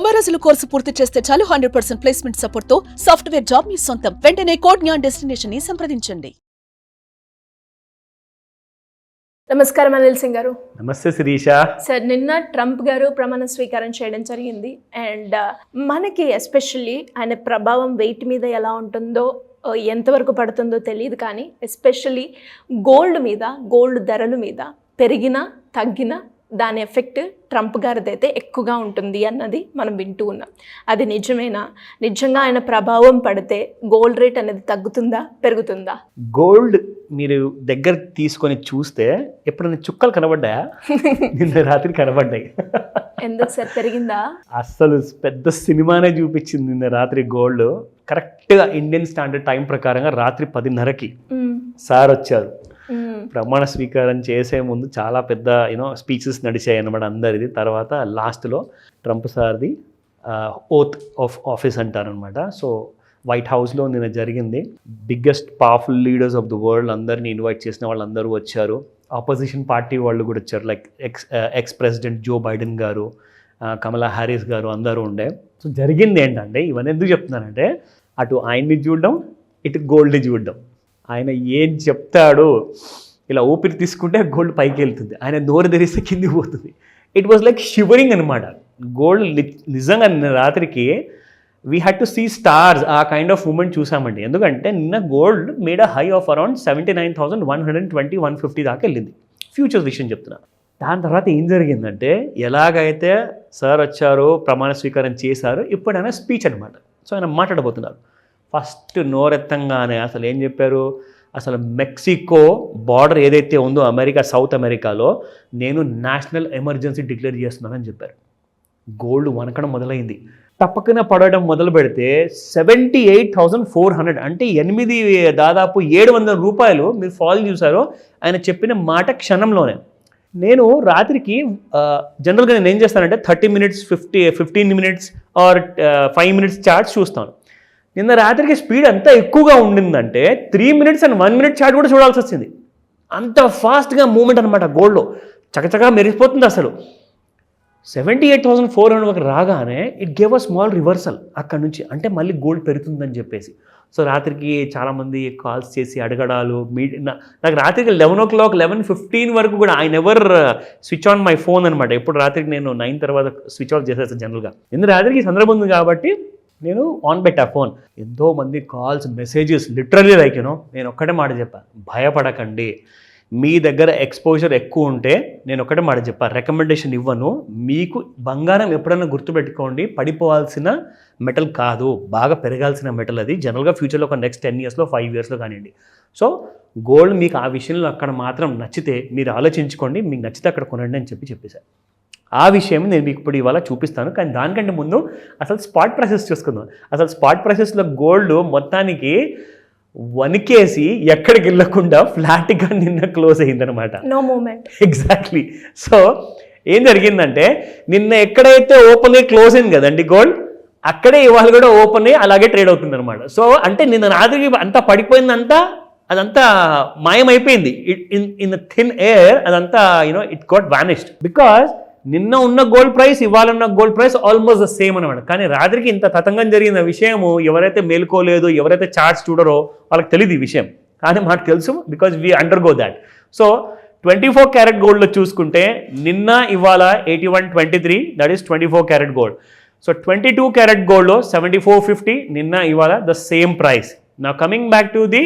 90 రోజుల కోర్సు పూర్తి చేస్తే చాలు 100% ప్లేస్మెంట్ సపోర్ట్ తో సాఫ్ట్వేర్ జాబ్ మీ సొంతం. వెంటనే కోడ్ జ్ఞాన్ డెస్టినేషన్ ని సంప్రదించండి. నమస్కారం అనిల్ సింగ్ గారు. నమస్తే శిరీష. సార్, నిన్న ట్రంప్ గారు ప్రమాణ స్వీకారం చేయడం జరిగింది. అండ్ మనకి ఎస్పెషల్లీ ఆయన ప్రభావం వెయిట్ మీద ఎలా ఉంటుందో ఎంతవరకు పడుతుందో తెలియదు, కానీ ఎస్పెషల్లీ గోల్డ్ ధరల మీద పెరిగినా తగ్గినా దాని ఎఫెక్ట్ ట్రంప్ గారిదైతే ఎక్కువగా ఉంటుంది అన్నది మనం వింటూ ఉన్నాం. అది నిజమేనా? నిజంగా ఆయన ప్రభావం పడితే గోల్డ్ రేట్ అనేది తగ్గుతుందా పెరుగుతుందా? గోల్డ్ మీరు దగ్గర తీసుకొని చూస్తే ఎప్పుడైనా చుక్కలు కనబడ్డాయా? నిన్న రాత్రి కనబడ్డాయి. ఎందుకు సార్ పెరిగిందా? అసలు పెద్ద సినిమానే చూపించింది నిన్న రాత్రి. గోల్డ్ కరెక్ట్గా ఇండియన్ స్టాండర్డ్ టైం ప్రకారంగా రాత్రి 10:30కి సార్ వచ్చారు. ప్రమాణ స్వీకారం చేసే ముందు చాలా పెద్ద స్పీచెస్ నడిచాయి అన్నమాట అందరిది. తర్వాత లాస్ట్లో ట్రంప్ సార్ది ఓత్ ఆఫ్ ఆఫీస్ అంటారనమాట. సో వైట్ హౌస్లో నిన్న జరిగింది. Biggest powerful leaders of the world అందరినీ ఇన్వైట్ చేసిన వాళ్ళందరూ వచ్చారు. ఆపోజిషన్ పార్టీ వాళ్ళు కూడా వచ్చారు. Like ex president Joe Biden గారు, కమలా హ్యారిస్ గారు అందరూ ఉండే. సో జరిగింది ఏంటంటే, ఇవన్నీ ఎందుకు చెప్తున్నానంటే, అటు ఆయన్ని చూడడం, ఇటు గోల్డ్ని చూడడం. ఆయన ఏం చెప్తాడు, ఇలా ఊపిరి తీసుకుంటే గోల్డ్ పైకి వెళ్తుంది, ఆయన నోరు తెరిస్తే కిందికి పోతుంది. ఇట్ వాజ్ లైక్ షివరింగ్ అనమాట. గోల్డ్ నిజంగా నిన్న రాత్రికి we had to see stars. ఆ కైండ్ ఆఫ్ మూమెంట్ చూసామండి. ఎందుకంటే నిన్న gold made a high of around 79,120-150 దాకా వెళ్ళింది. ఫ్యూచర్స్ విషయం చెప్తున్నా. దాని తర్వాత ఏం జరిగిందంటే, ఎలాగైతే సార్ వచ్చారో, ప్రమాణ స్వీకారం చేశారో, ఇప్పుడైనా స్పీచ్ అనమాట. సో ఆయన మాట్లాడబోతున్నారు. ఫస్ట్ నోరెత్తంగానే అసలు ఏం చెప్పారు, అసలు మెక్సికో బార్డర్ ఏదైతే ఉందో అమెరికా, సౌత్ అమెరికాలో నేను నేషనల్ ఎమర్జెన్సీ డిక్లేర్ చేస్తున్నానని చెప్పారు. గోల్డ్ వనకడం మొదలైంది. తప్పకన పడడం మొదలు పెడితే 78,400 అంటే దాదాపు 700 రూపాయలు మీరు ఫాల్ చూసారో ఆయన చెప్పిన మాట క్షణంలోనే. నేను రాత్రికి జనరల్గా నేను ఏం చేస్తానంటే 30 minutes 15 minutes or 5 minutes charts చూస్తాను. నిన్న రాత్రికి స్పీడ్ ఎంత ఎక్కువగా ఉండిందంటే 3 minutes and 1 minute చార్ట్ కూడా చూడాల్సి వచ్చింది. అంత ఫాస్ట్గా మూమెంట్ అనమాట. గోల్డ్లో చకచకా మెరిసిపోతుంది. అసలు 78,400 రాగానే it gave a small reversal అక్కడ నుంచి. అంటే మళ్ళీ గోల్డ్ పెరుగుతుందని చెప్పేసి. సో రాత్రికి చాలామంది కాల్స్ చేసి అడగడాలు, నాకు రాత్రికి 11 o'clock 11:15 వరకు కూడా I never switch on my phone అనమాట. ఎప్పుడు రాత్రికి నేను 9 తర్వాత స్విచ్ ఆఫ్ చేసేస్తాను జనరల్గా. ఎందుకు రాత్రికి సందర్భం ఉంది కాబట్టి నేను ఆన్ పెట్టా ఫోన్. ఎంతోమంది కాల్స్, మెసేజెస్, లిటరలీ లైక్ నేను ఒక్కటే మాట చెప్పాను, భయపడకండి. మీ దగ్గర ఎక్స్పోజర్ ఎక్కువ ఉంటే నేను ఒకటే మాట చెప్పాను, రికమెండేషన్ ఇవ్వను. మీకు బంగారం ఎప్పుడైనా గుర్తుపెట్టుకోండి, పడిపోవాల్సిన మెటల్ కాదు, బాగా పెరగాల్సిన మెటల్ అది. జనరల్గా ఫ్యూచర్లో ఒక నెక్స్ట్ 10 yearsలో 5 yearsలో కానివ్వండి. సో గోల్డ్ మీకు ఆ విషయంలో అక్కడ మాత్రం నచ్చితే మీరు ఆలోచించుకోండి, మీకు నచ్చితే అక్కడ కొనండి అని చెప్పేశాను. ఆ విషయం నేను మీకు ఇప్పుడు ఇవాళ చూపిస్తాను. కానీ దానికంటే ముందు అసలు స్పాట్ ప్రైసెస్ చూసుకుందాం. అసలు స్పాట్ ప్రైసెస్లో గోల్డ్ మొత్తానికి వనికేసి ఎక్కడికి వెళ్ళకుండా ఫ్లాట్గా నిన్న క్లోజ్ అయిందనమాట. No moment. ఎగ్జాక్ట్లీ. సో ఏం జరిగిందంటే, నిన్న ఎక్కడైతే ఓపెన్ అయ్యి క్లోజ్ అయింది కదండి గోల్డ్, అక్కడే ఇవాళ కూడా ఓపెన్ అయ్యి అలాగే ట్రేడ్ అవుతుంది అనమాట. సో అంటే నిన్న రాత్రికి అంతా పడిపోయిందంతా, అదంతా మాయమైపోయింది. ఇన్ ద థిన్ ఎయిర్ అదంతా ఇట్ గాట్ వానిష్డ్. బికాస్ నిన్న ఉన్న గోల్డ్ ప్రైస్, ఇవాళ ఉన్న gold price almost the same అనమాట. కానీ రాత్రికి ఇంత తతంగం జరిగిన విషయము ఎవరైతే మేల్కోలేదు, ఎవరైతే చార్ట్స్ చూడరో వాళ్ళకి తెలియదు ఈ విషయం. కానీ మాకు తెలుసు, because we undergo that. So 24 carrot గోల్డ్లో చూసుకుంటే నిన్న ఇవాళ 8123, that is 24 carat gold. So 22 carrot గోల్డ్లో 7450, నిన్న ఇవాళ ద సేమ్ ప్రైస్. నా coming back to the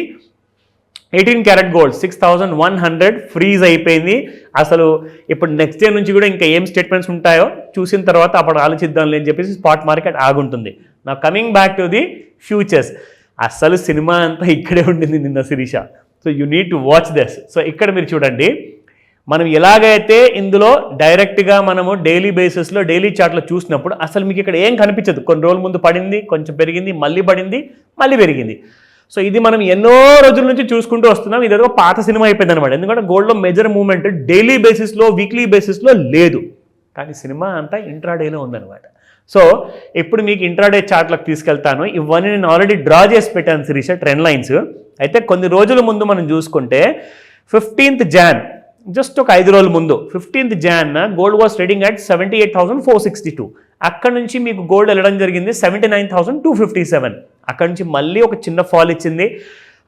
18 carat gold 6100 freeze అయిపోయింది. అసలు ఇప్పుడు నెక్స్ట్ డే నుంచి కూడా ఇంకా ఏం స్టేట్మెంట్స్ ఉంటాయో చూసిన తర్వాత అప్పుడు ఆలోచిద్దాం అని చెప్పేసి స్పాట్ మార్కెట్ ఆగుంటుంది. నా coming back to the futures. అసలు సినిమా అంతా ఇక్కడే ఉండింది నిన్న Sirisha. So you need to watch this. So ఇక్కడ మీరు చూడండి, మనం ఎలాగైతే ఇందులో డైరెక్ట్గా మనము డైలీ బేసిస్లో డైలీ చార్ట్లో చూసినప్పుడు అసలు మీకు ఇక్కడ ఏం కనిపించదు. కొన్ని రోజుల ముందు పడింది, కొంచెం పెరిగింది, మళ్ళీ పడింది, మళ్ళీ పెరిగింది. సో ఇది మనం ఎన్నో రోజుల నుంచి చూసుకుంటూ వస్తున్నాం. ఇదేదో పాత సినిమా అయిపోయింది అనమాట. ఎందుకంటే గోల్డ్లో మేజర్ మూవ్మెంట్ డైలీ బేసిస్లో, వీక్లీ బేసిస్లో లేదు, కానీ సినిమా అంతా ఇంట్రాడేలో ఉందన్నమాట. సో ఇప్పుడు మీకు ఇంట్రాడే చార్ట్లకు తీసుకెళ్తాను. ఇవన్నీ నేను ఆల్రెడీ డ్రా చేసి పెట్టాను శిరీష, ట్రెండ్ లైన్స్. అయితే కొన్ని రోజుల ముందు మనం చూసుకుంటే 15th Jan, జస్ట్ ఒక 5 రోజుల ముందు 15th Jan gold was trading at 78,462. అక్కడ నుంచి మీకు గోల్డ్ వెళ్ళడం జరిగింది 79,257. అక్కడ నుంచి మళ్ళీ ఒక చిన్న ఫాల్ ఇచ్చింది.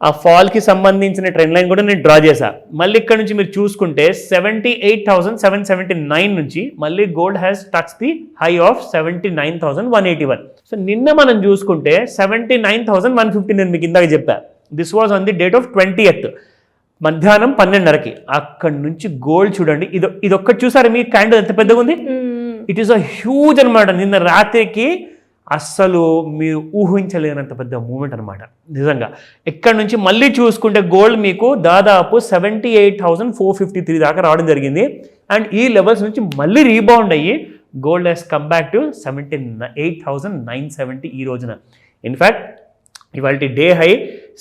ఆ ఫాల్కి సంబంధించిన ట్రెండ్ లైన్ కూడా నేను డ్రా చేశాను. మళ్ళీ ఇక్కడ నుంచి మీరు చూసుకుంటే 78,779 నుంచి మళ్ళీ gold has touch the high of 79,181. So నిన్న మనం చూసుకుంటే 79,150 నేను మీకు ఇందాక చెప్పాను. This was on the date of 20th మధ్యాహ్నం 12:30కి. అక్కడి నుంచి గోల్డ్ చూడండి, ఇదొక్కటి చూసారు మీ క్యాండిల్ ఎంత పెద్దగా ఉంది. ఇట్ ఈస్ అ హ్యూజ్ అనమాట. నిన్న రాత్రికి అస్సలు మీరు ఊహించలేనంత పెద్ద మూమెంట్ అనమాట నిజంగా. ఎక్కడి నుంచి మళ్ళీ చూసుకుంటే గోల్డ్ మీకు దాదాపు 78,453 దాకా రావడం జరిగింది. అండ్ ఈ లెవెల్స్ నుంచి మళ్ళీ రీబౌండ్ అయ్యి gold has come back to 78,970 ఈ రోజున. ఇన్ఫ్యాక్ట్ ఇవాళ డే హై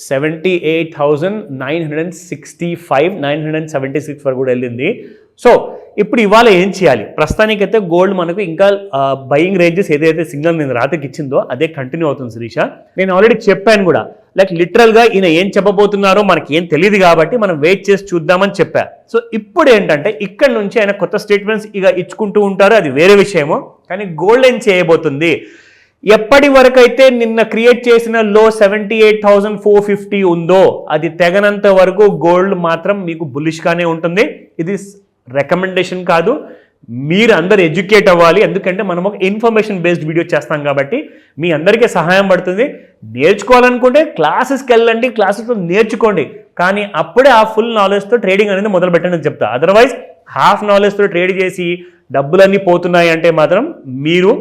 78,965, 976 వరకు కూడా వెళ్ళింది. సో ఇప్పుడు ఇవాళ ఏం చేయాలి? ప్రస్తుతానికైతే గోల్డ్ మనకు ఇంకా బయింగ్ రేంజెస్ ఏదైతే సిగ్నల్ నేను రాత్రికి ఇచ్చిందో అదే కంటిన్యూ అవుతుంది శిరీష. నేను ఆల్రెడీ చెప్పాను కూడా, లైక్ లిటరల్గా ఈయన ఏం చెప్పబోతున్నారో మనకి ఏం తెలియదు కాబట్టి మనం వెయిట్ చేసి చూద్దామని చెప్పా. సో ఇప్పుడు ఏంటంటే ఇక్కడ నుంచి ఆయన కొత్త స్టేట్మెంట్స్ ఇక ఇచ్చుకుంటూ ఉంటారు, అది వేరే విషయము. కానీ గోల్డ్ ఏం చేయబోతుంది? ఎప్పటి వరకు అయితే నిన్న క్రియేట్ చేసిన లో 78,450 ఉందో అది తెగనంత వరకు గోల్డ్ మాత్రం మీకు బులిష్గానే ఉంటుంది. ఇది రికమెండేషన్ కాదు, మీరు అందరు ఎడ్యుకేట్ అవ్వాలి. ఎందుకంటే మనం ఒక ఇన్ఫర్మేషన్ బేస్డ్ వీడియో చేస్తాం కాబట్టి మీ అందరికీ సహాయం పడుతుంది. నేర్చుకోవాలనుకుంటే క్లాసెస్కి వెళ్ళండి, క్లాసెస్లో నేర్చుకోండి. కానీ అప్పుడే ఆ ఫుల్ నాలెడ్జ్తో ట్రేడింగ్ అనేది మొదలు పెట్టండి అని చెప్తా. అదర్వైజ్ హాఫ్ నాలెడ్జ్తో ట్రేడ్ చేసి డబ్బులన్నీ పోతున్నాయి అంటే మాత్రం మీరు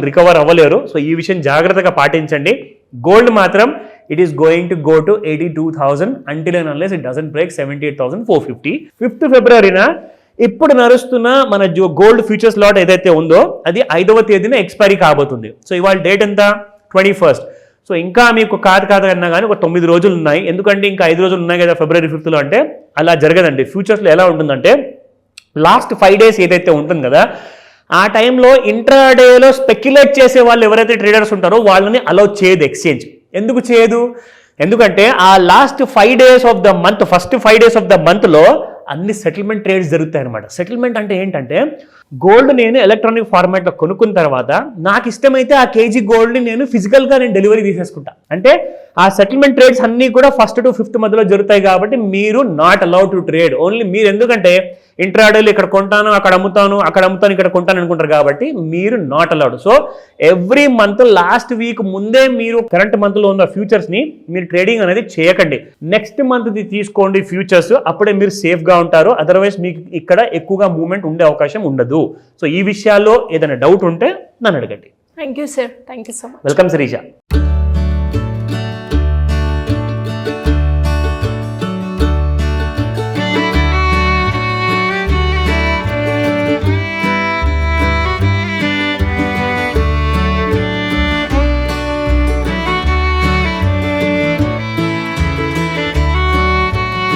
రికవర్ అవ్వలేరు. సో ఈ విషయం జాగ్రత్తగా పాటించండి. గోల్డ్ మాత్రం it is going to go to 82,000 until and unless it doesn't break 78,450. 5th ఫిబ్రవరిన ఇప్పుడు నడుస్తున్న మన గోల్డ్ ఫ్యూచర్స్ లాట్ ఏదైతే ఉందో అది 5వ తేదీన ఎక్స్పైరీ కాబోతుంది. సో ఇవాళ డేట్ ఎంత? 21st. సో ఇంకా మీకు కాదు అన్నా కానీ ఒక 9 రోజులు ఉన్నాయి. ఎందుకంటే ఇంకా 5 రోజులు ఉన్నాయి కదా February 5th అంటే. అలా జరగదండి. ఫ్యూచర్స్లో ఎలా ఉంటుందంటే లాస్ట్ 5 days ఏదైతే ఉంటుంది కదా ఆ టైంలో ఇంట్రాడేలో స్పెక్యులేట్ చేసే వాళ్ళు ఎవరైతే ట్రేడర్స్ ఉంటారో వాళ్ళని అలౌ చేయదు ఎక్స్చేంజ్. ఎందుకు చేయదు? ఎందుకంటే ఆ last 5 days of the month, first 5 days of the మంత్లో అన్ని సెటిల్మెంట్ ట్రేడ్స్ జరుగుతాయి అనమాట. సెటిల్మెంట్ అంటే ఏంటంటే గోల్డ్ నేను ఎలక్ట్రానిక్ ఫార్మాట్లో కొనుక్కున్న తర్వాత నాకు ఇష్టమైతే ఆ కేజీ గోల్డ్ని నేను ఫిజికల్గా డెలివరీ తీసేసుకుంటా. అంటే ఆ సెటిల్మెంట్ ట్రేడ్స్ అన్నీ కూడా 1st to 5th మధ్యలో జరుగుతాయి కాబట్టి మీరు not allowed to trade. Only మీరు ఎందుకంటే ఇంట్రాడేలో ఇక్కడ కొంటాను, అక్కడ అమ్ముతాను, ఇక్కడ కొంటాను అనుకుంటారు కాబట్టి మీరు not allowed. So every month last week ముందే మీరు కరెంట్ మంత్లో ఉన్న ఫ్యూచర్స్ని మీరు ట్రేడింగ్ అనేది చేయకండి. నెక్స్ట్ మంత్ది తీసుకోండి ఫ్యూచర్స్, అప్పుడే మీరు సేఫ్గా ఉంటారు. అదర్వైజ్ మీకు ఇక్కడ ఎక్కువగా మూవ్మెంట్ ఉండే అవకాశం ఉండదు. సో ఈ విషయాల్లో ఏదైనా డౌట్ ఉంటే నన్ను అడగండి. Thank you sir. Thank you so much. Welcome Sirisha.